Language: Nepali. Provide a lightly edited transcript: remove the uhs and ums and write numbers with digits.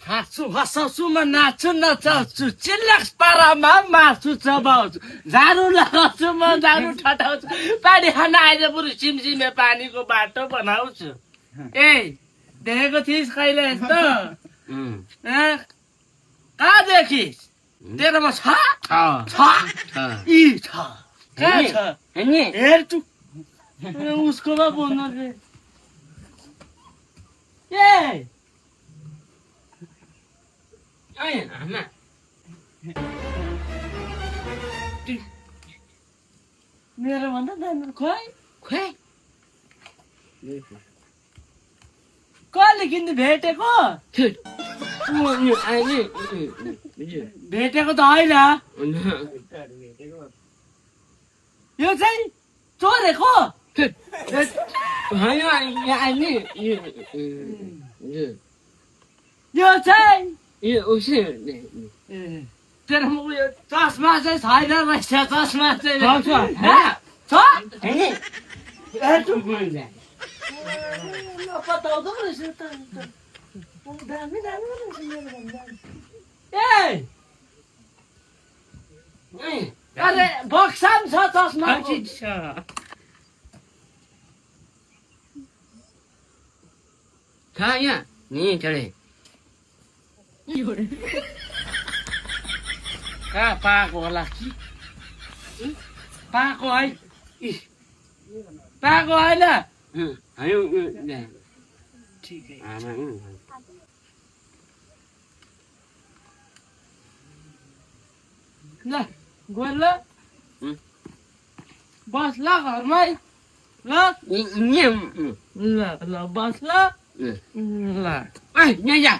हँसाउँछु म नाच्छु नचाउँछु चिल्लास पारामा मार्छु चबाउँछु झाडु लगाउँछु म झाडु ठटाउँछु पानी खान आएर बरु सिमसिमे पानीको बाटो बनाउँछु ए देखेको थिइस् कहिले यस्तो कहाँ देखिस् तेरोमा छ कहाँ छ हेर तु उसकोमा बोल्नु ए मेरो भन्दा दामी खोइ कहिले किन्नु भेटेको भेटेको त होइन यो चाहिँ चोरेको यो चाहिँ तेरोमा उयो चस्मा चाहिँ छैन रहेछ चस्मा चाहिँ बताउँदो रहेछ दामी अरे बक्साम छ चस्मा यहाँ नि चले कहाँ पाएको होला पाएको है पाएको होइन ठिकै ल गयो ल बस ल घरमै ल ल बस ल ल यहाँ